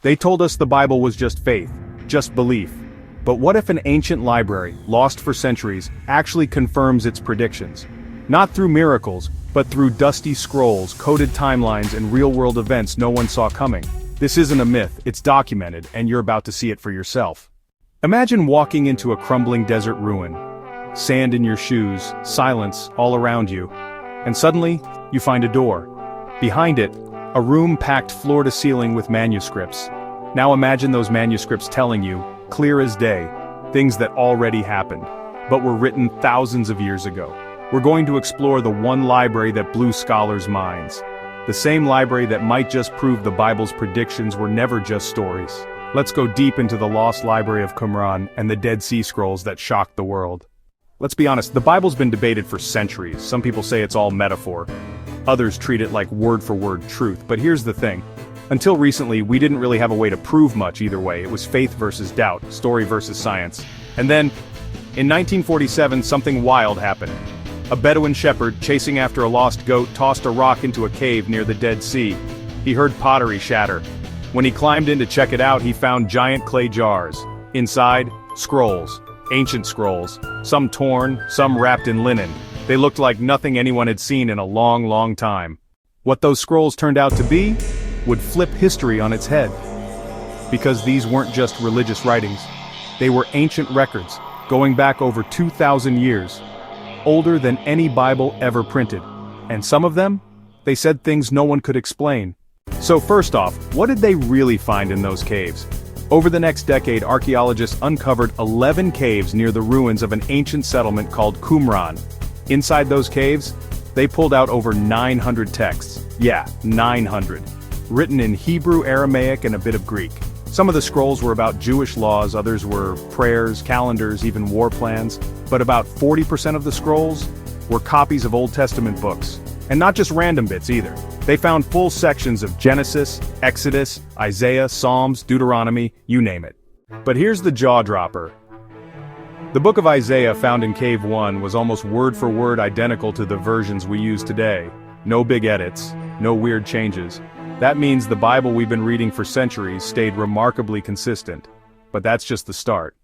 They told us the Bible was just faith, just belief. But what if an ancient library, lost for centuries, actually confirms its predictions? Not through miracles, but through dusty scrolls, coded timelines, and real-world events no one saw coming. This isn't a myth, it's documented, and you're about to see it for yourself. Imagine walking into a crumbling desert ruin. Sand in your shoes, silence all around you. And suddenly, you find a door. Behind it, a room packed floor to ceiling with manuscripts. Now imagine those manuscripts telling you, clear as day, things that already happened, but were written thousands of years ago. We're going to explore the one library that blew scholars' minds. The same library that might just prove the Bible's predictions were never just stories. Let's go deep into the lost library of Qumran and the Dead Sea Scrolls that shocked the world. Let's be honest, the Bible's been debated for centuries. Some people say it's all metaphor. Others treat it like word-for-word truth. But here's the thing. Until recently, we didn't really have a way to prove much either way. It was faith versus doubt, story versus science. And then, in 1947, something wild happened. A Bedouin shepherd, chasing after a lost goat, tossed a rock into a cave near the Dead Sea. He heard pottery shatter. When he climbed in to check it out, he found giant clay jars. Inside, scrolls. Ancient scrolls. Some torn, some wrapped in linen. They looked like nothing anyone had seen in a long, long time. What those scrolls turned out to be would flip history on its head. Because these weren't just religious writings. They were ancient records, going back over 2,000 years. Older than any Bible ever printed. And some of them? They said things no one could explain. So first off, what did they really find in those caves? Over the next decade, archaeologists uncovered 11 caves near the ruins of an ancient settlement called Qumran. Inside those caves, they pulled out over 900 texts. Yeah, 900. Written in Hebrew, Aramaic, and a bit of Greek. Some of the scrolls were about Jewish laws, others were prayers, calendars, even war plans. But about 40% of the scrolls were copies of Old Testament books. And not just random bits either. They found full sections of Genesis, Exodus, Isaiah, Psalms, Deuteronomy, you name it. But here's the jaw-dropper. The book of Isaiah found in Cave 1 was almost word-for-word identical to the versions we use today. No big edits, no weird changes. That means the Bible we've been reading for centuries stayed remarkably consistent. But that's just the start.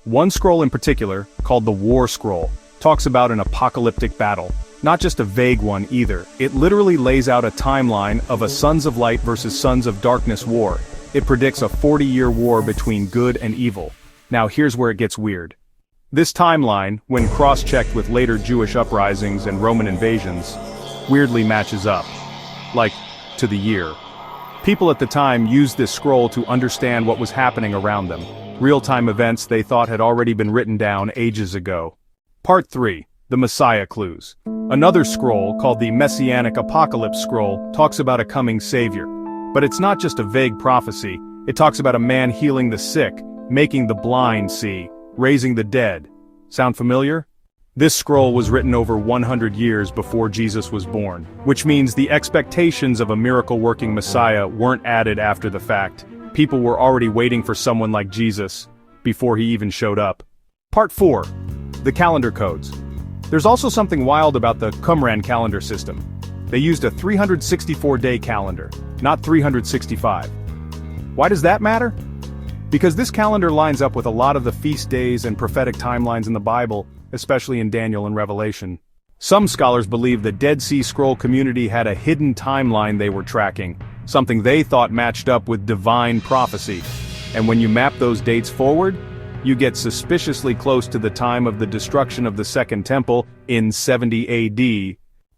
One scroll in particular, called the War Scroll, talks about an apocalyptic battle. Not just a vague one either. It literally lays out a timeline of a Sons of Light versus Sons of Darkness war. It predicts a 40-year war between good and evil. Now here's where it gets weird. This timeline, when cross-checked with later Jewish uprisings and Roman invasions, weirdly matches up. Like, to the year. People at the time used this scroll to understand what was happening around them. Real-time events they thought had already been written down ages ago. Part 3. The Messiah Clues. Another scroll, called the Messianic Apocalypse Scroll, talks about a coming savior. But it's not just a vague prophecy, it talks about a man healing the sick, making the blind see, raising the dead. Sound familiar? This scroll was written over 100 years before Jesus was born, which means the expectations of a miracle-working Messiah weren't added after the fact. People were already waiting for someone like Jesus, before he even showed up. Part 4. The Calendar Codes. There's also something wild about the Qumran calendar system. They used a 364-day calendar, not 365. Why does that matter? Because this calendar lines up with a lot of the feast days and prophetic timelines in the Bible, especially in Daniel and Revelation. Some scholars believe the Dead Sea Scroll community had a hidden timeline they were tracking, something they thought matched up with divine prophecy. And when you map those dates forward, you get suspiciously close to the time of the destruction of the Second Temple in 70 AD,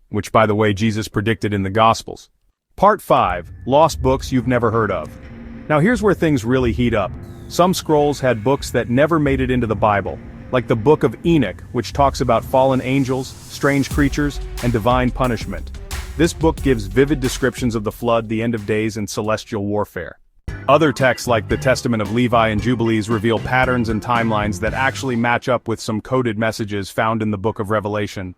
which by the way Jesus predicted in the Gospels. Part 5. Lost books you've never heard of. Now here's where things really heat up. Some scrolls had books that never made it into the Bible, like the Book of Enoch, which talks about fallen angels, strange creatures, and divine punishment. This book gives vivid descriptions of the flood, the end of days, and celestial warfare. Other texts like the Testament of Levi and Jubilees reveal patterns and timelines that actually match up with some coded messages found in the Book of Revelation.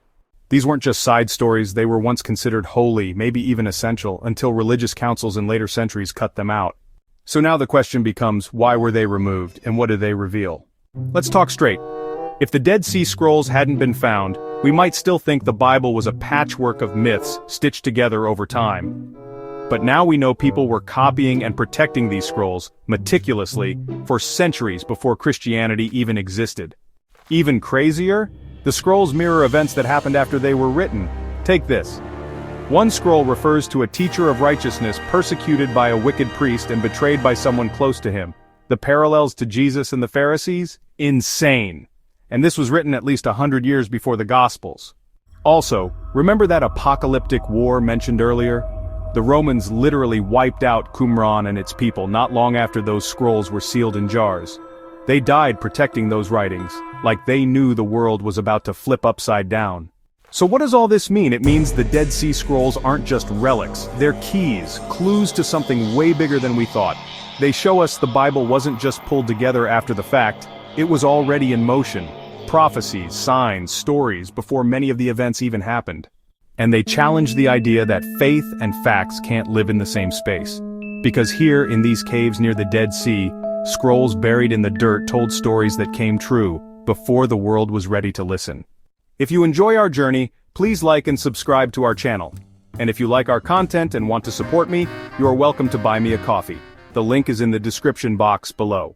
These weren't just side stories, they were once considered holy, maybe even essential, until religious councils in later centuries cut them out. So now the question becomes, why were they removed, and what did they reveal? Let's talk straight. If the Dead Sea Scrolls hadn't been found, we might still think the Bible was a patchwork of myths stitched together over time. But now we know people were copying and protecting these scrolls, meticulously, for centuries before Christianity even existed. Even crazier? The scrolls mirror events that happened after they were written. Take this. One scroll refers to a teacher of righteousness persecuted by a wicked priest and betrayed by someone close to him. The parallels to Jesus and the Pharisees? Insane. And this was written at least 100 years before the Gospels. Also, remember that apocalyptic war mentioned earlier? The Romans literally wiped out Qumran and its people not long after those scrolls were sealed in jars. They died protecting those writings, like they knew the world was about to flip upside down. So what does all this mean? It means the Dead Sea Scrolls aren't just relics, they're keys, clues to something way bigger than we thought. They show us the Bible wasn't just pulled together after the fact, it was already in motion. Prophecies, signs, stories, before many of the events even happened. And they challenge the idea that faith and facts can't live in the same space. Because here, in these caves near the Dead Sea, scrolls buried in the dirt told stories that came true, before the world was ready to listen. If you enjoy our journey, please like and subscribe to our channel. And if you like our content and want to support me, you are welcome to buy me a coffee. The link is in the description box below.